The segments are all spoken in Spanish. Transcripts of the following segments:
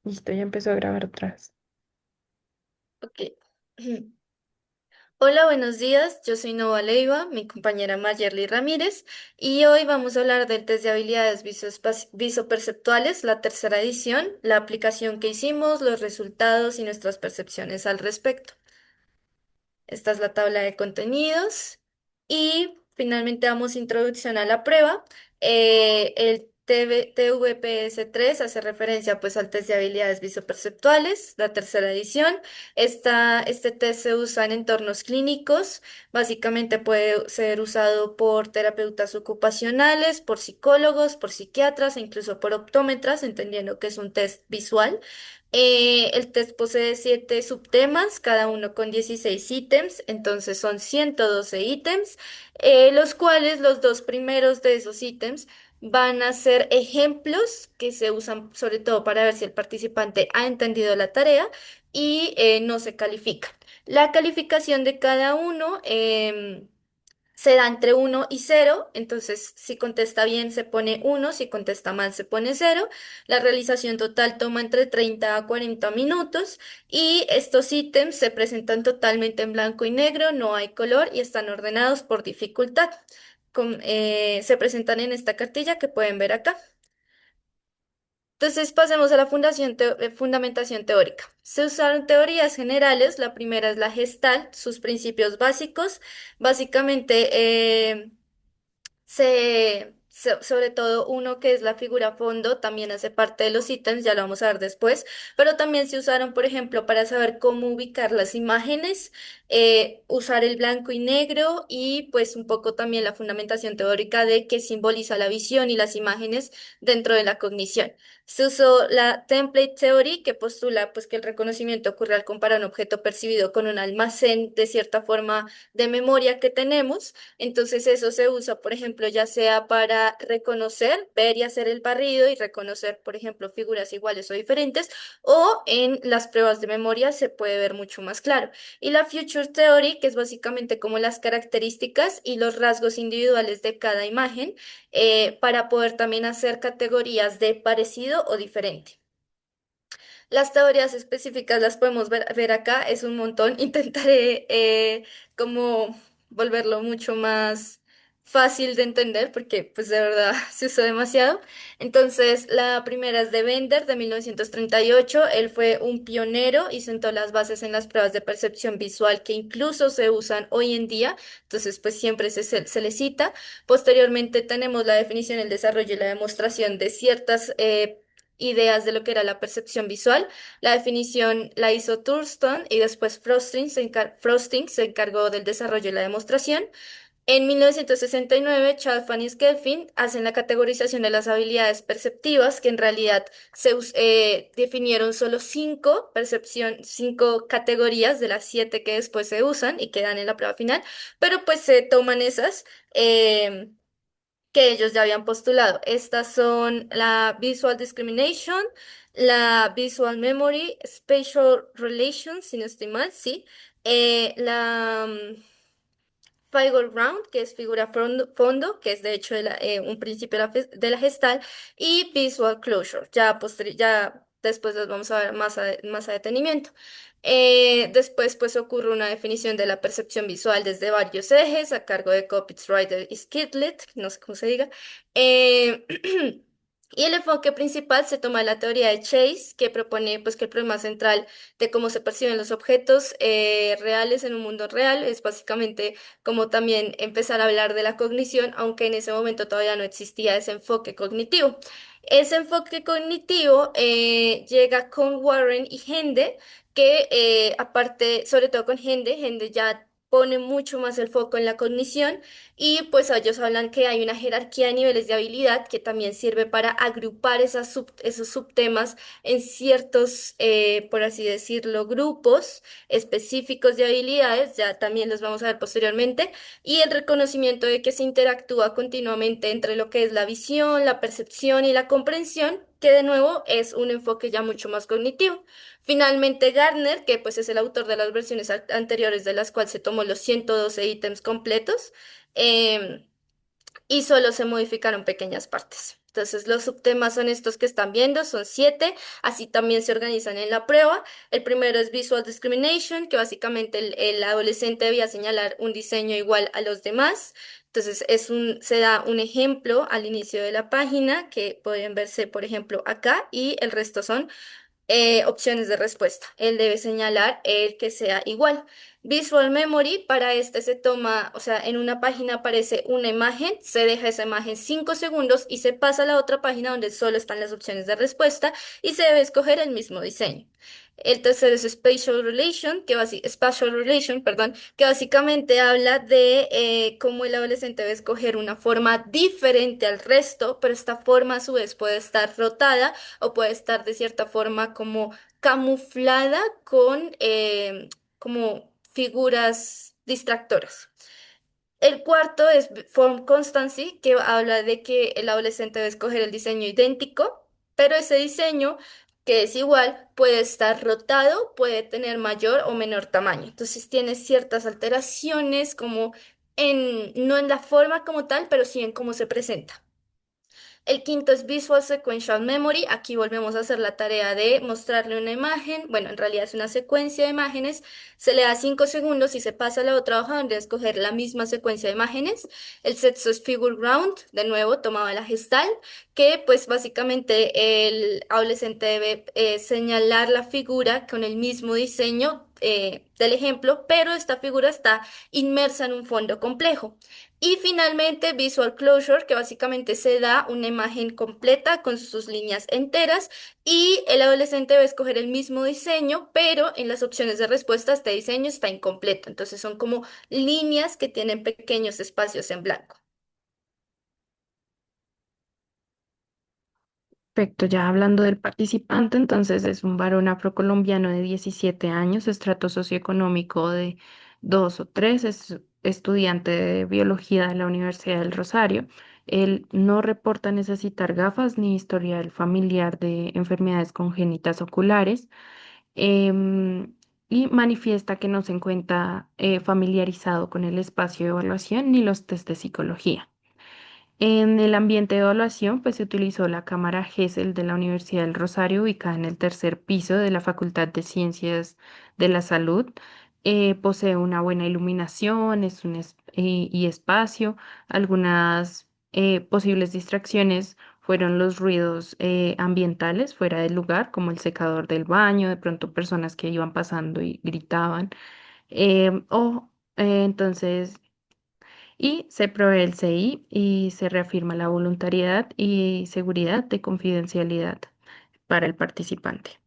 Listo, ya empezó a grabar otra vez. Ok. Hola, buenos días. Yo soy Nova Leiva, mi compañera Mayerly Ramírez, y hoy vamos a hablar del test de habilidades visoperceptuales, la tercera edición, la aplicación que hicimos, los resultados y nuestras percepciones al respecto. Esta es la tabla de contenidos. Y finalmente damos introducción a la prueba. El TVPS3 hace referencia pues al test de habilidades visoperceptuales, la tercera edición. Este test se usa en entornos clínicos. Básicamente puede ser usado por terapeutas ocupacionales, por psicólogos, por psiquiatras e incluso por optómetras, entendiendo que es un test visual. El test posee 7 subtemas, cada uno con 16 ítems, entonces son 112 ítems, los cuales los dos primeros de esos ítems van a ser ejemplos que se usan sobre todo para ver si el participante ha entendido la tarea y no se califica. La calificación de cada uno se da entre 1 y 0, entonces si contesta bien se pone 1, si contesta mal se pone 0. La realización total toma entre 30 a 40 minutos y estos ítems se presentan totalmente en blanco y negro, no hay color y están ordenados por dificultad. Se presentan en esta cartilla que pueden ver acá. Entonces pasemos a la fundamentación teórica. Se usaron teorías generales. La primera es la Gestalt, sus principios básicos. Básicamente, sobre todo uno que es la figura fondo, también hace parte de los ítems, ya lo vamos a ver después, pero también se usaron, por ejemplo, para saber cómo ubicar las imágenes, usar el blanco y negro y pues un poco también la fundamentación teórica de qué simboliza la visión y las imágenes dentro de la cognición. Se usó la template theory, que postula pues que el reconocimiento ocurre al comparar un objeto percibido con un almacén de cierta forma de memoria que tenemos. Entonces eso se usa, por ejemplo, ya sea para reconocer, ver y hacer el barrido y reconocer, por ejemplo, figuras iguales o diferentes, o en las pruebas de memoria se puede ver mucho más claro. Y la Future Theory, que es básicamente como las características y los rasgos individuales de cada imagen, para poder también hacer categorías de parecido o diferente. Las teorías específicas las podemos ver acá, es un montón. Intentaré como volverlo mucho más fácil de entender porque pues de verdad se usó demasiado. Entonces, la primera es de Bender de 1938. Él fue un pionero y sentó las bases en las pruebas de percepción visual que incluso se usan hoy en día. Entonces, pues siempre se le cita. Posteriormente tenemos la definición, el desarrollo y la demostración de ciertas ideas de lo que era la percepción visual. La definición la hizo Thurston y después Frosting se encargó del desarrollo y la demostración. En 1969, Chalfant y Skelfin hacen la categorización de las habilidades perceptivas, que en realidad definieron solo cinco categorías de las 7 que después se usan y quedan en la prueba final, pero pues se toman esas. eh, que ellos ya habían postulado. Estas son la Visual Discrimination, la Visual Memory, Spatial Relations, si no estoy mal, sí, la Figure Ground, que es figura fondo, que es de hecho un principio de la gestal, y Visual Closure, ya después los vamos a ver más a detenimiento. Después pues ocurre una definición de la percepción visual desde varios ejes a cargo de Coppice-Ryder y Skidlet, no sé cómo se diga. Eh, Y el enfoque principal se toma de la teoría de Chase, que propone pues, que el problema central de cómo se perciben los objetos reales en un mundo real es básicamente como también empezar a hablar de la cognición, aunque en ese momento todavía no existía ese enfoque cognitivo. Ese enfoque cognitivo llega con Warren y Hende, que aparte, sobre todo con Hende ya pone mucho más el foco en la cognición y pues ellos hablan que hay una jerarquía de niveles de habilidad que también sirve para agrupar esos subtemas en ciertos, por así decirlo, grupos específicos de habilidades, ya también los vamos a ver posteriormente, y el reconocimiento de que se interactúa continuamente entre lo que es la visión, la percepción y la comprensión, que de nuevo es un enfoque ya mucho más cognitivo. Finalmente, Gardner, que pues es el autor de las versiones anteriores de las cuales se tomó los 112 ítems completos, em, y solo se modificaron pequeñas partes. Entonces, los subtemas son estos que están viendo, son 7, así también se organizan en la prueba. El primero es Visual Discrimination, que básicamente el adolescente debía señalar un diseño igual a los demás. Entonces, se da un ejemplo al inicio de la página que pueden verse, por ejemplo, acá, y el resto son opciones de respuesta. Él debe señalar el que sea igual. Visual Memory, para este se toma, o sea, en una página aparece una imagen, se deja esa imagen 5 segundos y se pasa a la otra página donde solo están las opciones de respuesta y se debe escoger el mismo diseño. El tercero es Spatial Relation, perdón, que básicamente habla de cómo el adolescente debe escoger una forma diferente al resto, pero esta forma a su vez puede estar rotada o puede estar de cierta forma como camuflada con como figuras distractoras. El cuarto es Form Constancy, que habla de que el adolescente debe escoger el diseño idéntico, pero ese diseño, que es igual, puede estar rotado, puede tener mayor o menor tamaño. Entonces tiene ciertas alteraciones como no en la forma como tal, pero sí en cómo se presenta. El quinto es Visual Sequential Memory. Aquí volvemos a hacer la tarea de mostrarle una imagen. Bueno, en realidad es una secuencia de imágenes. Se le da 5 segundos y se pasa a la otra hoja donde escoger la misma secuencia de imágenes. El sexto es Figure Ground. De nuevo, tomaba la gestal, que pues básicamente el adolescente debe señalar la figura con el mismo diseño del ejemplo, pero esta figura está inmersa en un fondo complejo. Y finalmente Visual Closure, que básicamente se da una imagen completa con sus líneas enteras y el adolescente debe escoger el mismo diseño, pero en las opciones de respuesta este diseño está incompleto. Entonces son como líneas que tienen pequeños espacios en blanco. Perfecto, ya hablando del participante, entonces es un varón afrocolombiano de 17 años, estrato socioeconómico de 2 o 3, es estudiante de biología de la Universidad del Rosario. Él no reporta necesitar gafas ni historial familiar de enfermedades congénitas oculares, em, y manifiesta que no se encuentra familiarizado con el espacio de evaluación ni los test de psicología. En el ambiente de evaluación, pues se utilizó la cámara GESEL de la Universidad del Rosario, ubicada en el tercer piso de la Facultad de Ciencias de la Salud. Posee una buena iluminación, y espacio. Algunas posibles distracciones fueron los ruidos ambientales fuera del lugar, como el secador del baño, de pronto personas que iban pasando y gritaban. Entonces y se provee el CI y se reafirma la voluntariedad y seguridad de confidencialidad para el participante.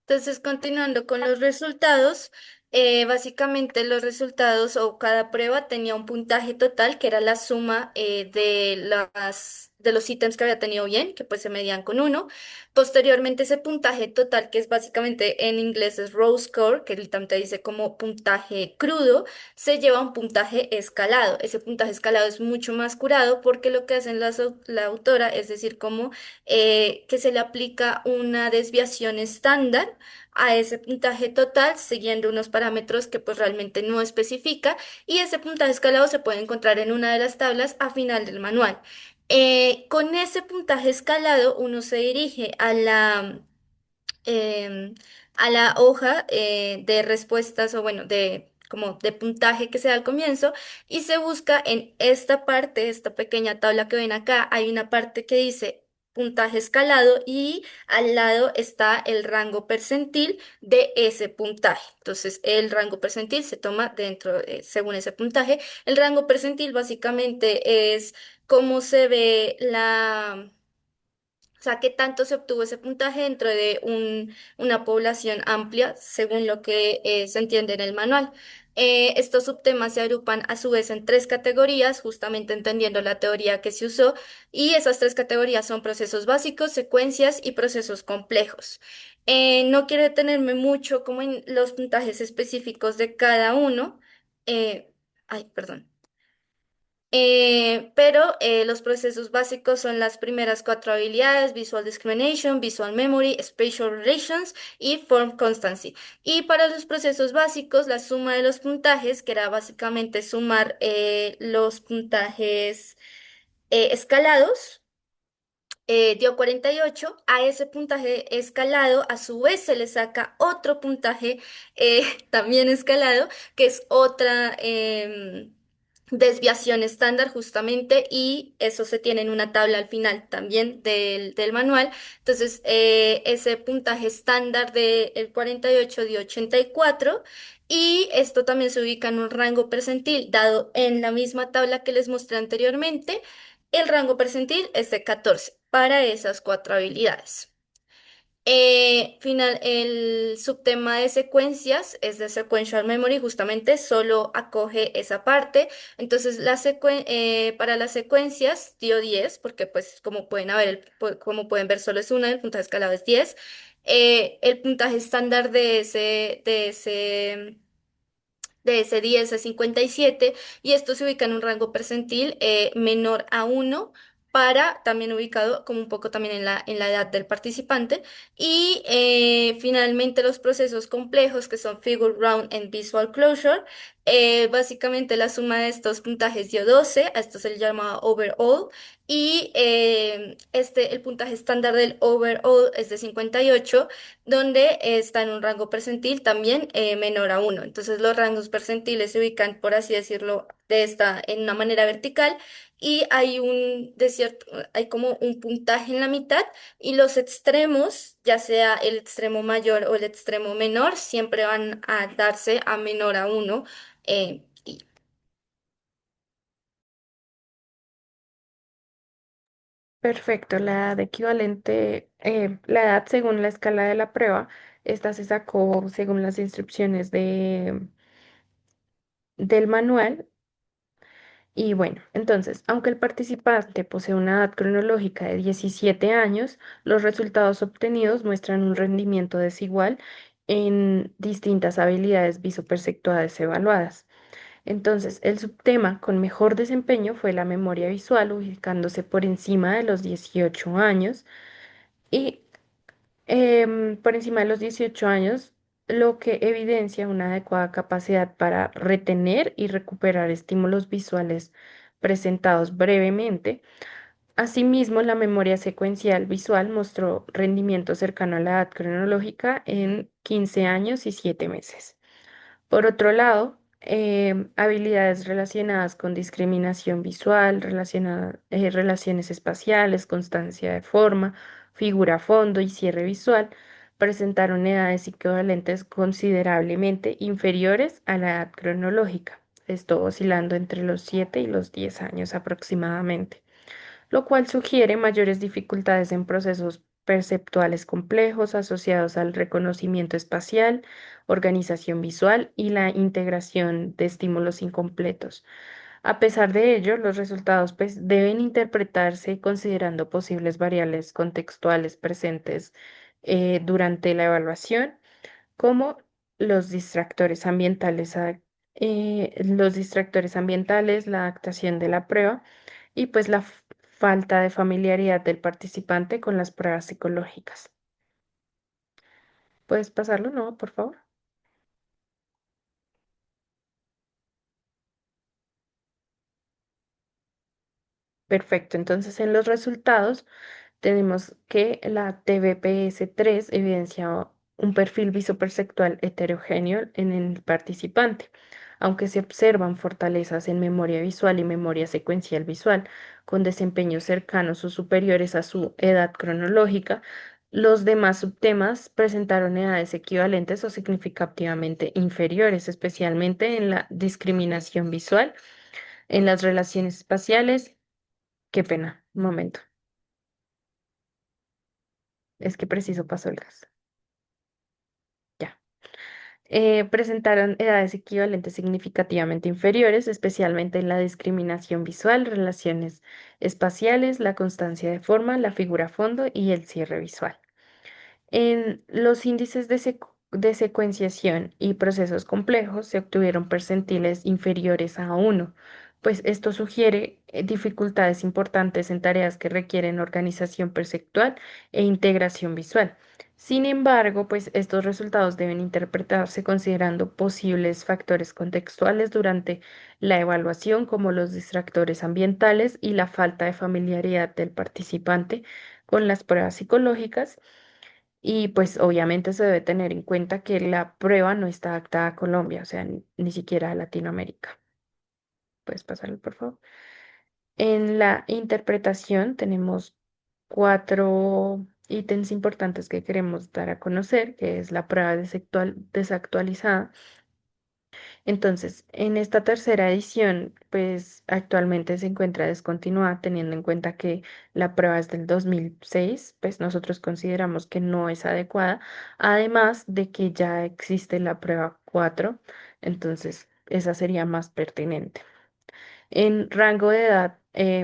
Entonces, continuando con los resultados, básicamente los resultados o cada prueba tenía un puntaje total que era la suma de los ítems que había tenido bien, que pues se medían con uno. Posteriormente, ese puntaje total, que es básicamente en inglés es raw score, que el también te dice como puntaje crudo, se lleva a un puntaje escalado. Ese puntaje escalado es mucho más curado porque lo que hacen la autora es decir, como que se le aplica una desviación estándar a ese puntaje total siguiendo unos parámetros que pues realmente no especifica y ese puntaje escalado se puede encontrar en una de las tablas a final del manual. Con ese puntaje escalado uno se dirige em, a la hoja de respuestas o bueno, de como de puntaje que se da al comienzo y se busca en esta parte, esta pequeña tabla que ven acá, hay una parte que dice puntaje escalado y al lado está el rango percentil de ese puntaje. Entonces, el rango percentil se toma dentro, según ese puntaje. El rango percentil básicamente es cómo se ve o sea, qué tanto se obtuvo ese puntaje dentro de una población amplia, según lo que se entiende en el manual. Estos subtemas se agrupan a su vez en tres categorías, justamente entendiendo la teoría que se usó, y esas tres categorías son procesos básicos, secuencias y procesos complejos. No quiero detenerme mucho como en los puntajes específicos de cada uno. Eh, Ay, perdón. Pero los procesos básicos son las primeras cuatro habilidades: Visual Discrimination, Visual Memory, Spatial Relations y Form Constancy. Y para los procesos básicos, la suma de los puntajes, que era básicamente sumar los puntajes escalados, dio 48. A ese puntaje escalado, a su vez, se le saca otro puntaje también escalado, que es otra desviación estándar justamente, y eso se tiene en una tabla al final también del manual. Entonces, ese puntaje estándar del 48 dio 84. Y esto también se ubica en un rango percentil dado en la misma tabla que les mostré anteriormente. El rango percentil es de 14 para esas cuatro habilidades. El subtema de secuencias es de sequential memory, justamente solo acoge esa parte. Entonces, para las secuencias dio 10, porque pues como pueden ver, solo es una, el puntaje escalado es 10. El puntaje estándar de ese 10 a 57, y esto se ubica en un rango percentil menor a 1, para también ubicado como un poco también en la edad del participante. Y finalmente los procesos complejos, que son Figure Round and Visual Closure. Básicamente la suma de estos puntajes dio 12. A esto se le llama overall. Y el puntaje estándar del overall es de 58, donde está en un rango percentil también menor a 1. Entonces los rangos percentiles se ubican, por así decirlo, en una manera vertical, y hay como un puntaje en la mitad, y los extremos, ya sea el extremo mayor o el extremo menor, siempre van a darse a menor a 1. Y Perfecto, la edad equivalente, la edad según la escala de la prueba, esta se sacó según las instrucciones del manual. Y bueno, entonces, aunque el participante posee una edad cronológica de 17 años, los resultados obtenidos muestran un rendimiento desigual en distintas habilidades visoperceptuales evaluadas. Entonces, el subtema con mejor desempeño fue la memoria visual, ubicándose por encima de los 18 años y por encima de los 18 años, lo que evidencia una adecuada capacidad para retener y recuperar estímulos visuales presentados brevemente. Asimismo, la memoria secuencial visual mostró rendimiento cercano a la edad cronológica en 15 años y 7 meses. Por otro lado, habilidades relacionadas con discriminación visual, relaciones espaciales, constancia de forma, figura a fondo y cierre visual presentaron edades equivalentes considerablemente inferiores a la edad cronológica, esto oscilando entre los 7 y los 10 años aproximadamente, lo cual sugiere mayores dificultades en procesos perceptuales complejos asociados al reconocimiento espacial, organización visual y la integración de estímulos incompletos. A pesar de ello, los resultados pues, deben interpretarse considerando posibles variables contextuales presentes durante la evaluación, como los distractores ambientales, la adaptación de la prueba y pues la falta de familiaridad del participante con las pruebas psicológicas. ¿Puedes pasarlo? No, por favor. Perfecto. Entonces, en los resultados tenemos que la TVPS-3 evidencia un perfil visoperceptual heterogéneo en el participante. Aunque se observan fortalezas en memoria visual y memoria secuencial visual con desempeños cercanos o superiores a su edad cronológica, los demás subtemas presentaron edades equivalentes o significativamente inferiores, especialmente en la discriminación visual, en las relaciones espaciales. Qué pena, un momento. Es que preciso pasó el gas. Ya. Presentaron edades equivalentes significativamente inferiores, especialmente en la discriminación visual, relaciones espaciales, la constancia de forma, la figura a fondo y el cierre visual. En los índices de secuenciación y procesos complejos se obtuvieron percentiles inferiores a 1, pues esto sugiere dificultades importantes en tareas que requieren organización perceptual e integración visual. Sin embargo, pues estos resultados deben interpretarse considerando posibles factores contextuales durante la evaluación, como los distractores ambientales y la falta de familiaridad del participante con las pruebas psicológicas. Y pues obviamente se debe tener en cuenta que la prueba no está adaptada a Colombia, o sea, ni siquiera a Latinoamérica. Puedes pasarlo, por favor. En la interpretación tenemos cuatro ítems importantes que queremos dar a conocer, que es la prueba desactualizada. Entonces, en esta tercera edición, pues actualmente se encuentra descontinuada, teniendo en cuenta que la prueba es del 2006, pues nosotros consideramos que no es adecuada, además de que ya existe la prueba 4, entonces esa sería más pertinente. En rango de edad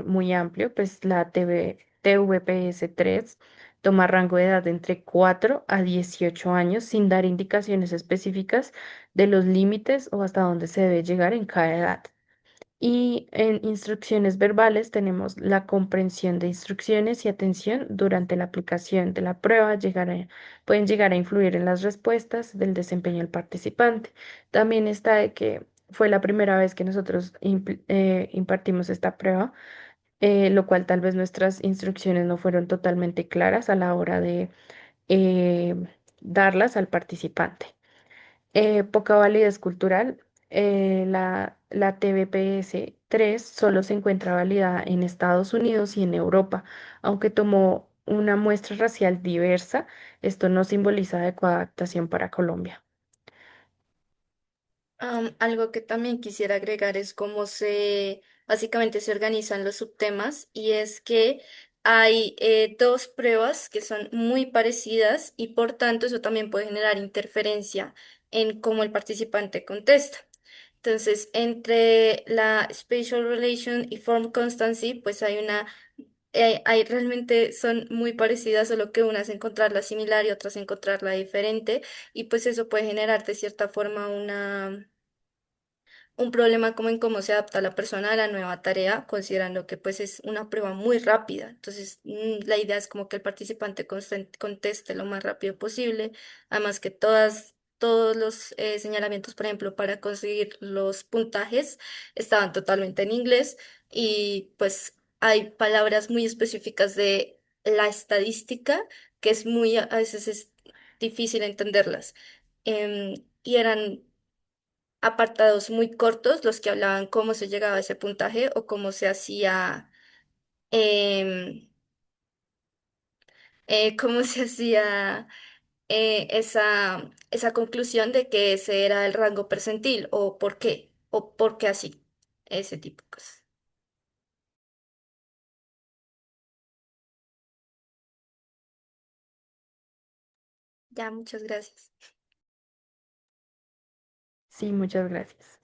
muy amplio, pues la TVPS3 toma rango de edad de entre 4 a 18 años sin dar indicaciones específicas de los límites o hasta dónde se debe llegar en cada edad. Y en instrucciones verbales tenemos la comprensión de instrucciones y atención durante la aplicación de la prueba, pueden llegar a influir en las respuestas del desempeño del participante. También está de que fue la primera vez que nosotros impartimos esta prueba, lo cual tal vez nuestras instrucciones no fueron totalmente claras a la hora de eh, darlas al participante. Poca validez cultural. La TVPS3 solo se encuentra validada en Estados Unidos y en Europa, aunque tomó una muestra racial diversa, esto no simboliza adecuada adaptación para Colombia. Algo que también quisiera agregar es cómo básicamente se organizan los subtemas y es que hay dos pruebas que son muy parecidas y por tanto eso también puede generar interferencia en cómo el participante contesta. Entonces, entre la Spatial Relation y Form Constancy, pues hay realmente son muy parecidas, solo que una es encontrarla similar y otra es encontrarla diferente y pues eso puede generar de cierta forma un problema como en cómo se adapta la persona a la nueva tarea, considerando que pues es una prueba muy rápida. Entonces, la idea es como que el participante conteste lo más rápido posible, además que todos los señalamientos, por ejemplo, para conseguir los puntajes estaban totalmente en inglés y pues hay palabras muy específicas de la estadística que a veces es difícil entenderlas. Y eran apartados muy cortos, los que hablaban cómo se llegaba a ese puntaje o cómo se hacía, em, cómo se hacía esa conclusión de que ese era el rango percentil o por qué así, ese tipo de cosas. Ya, muchas gracias. Sí, muchas gracias.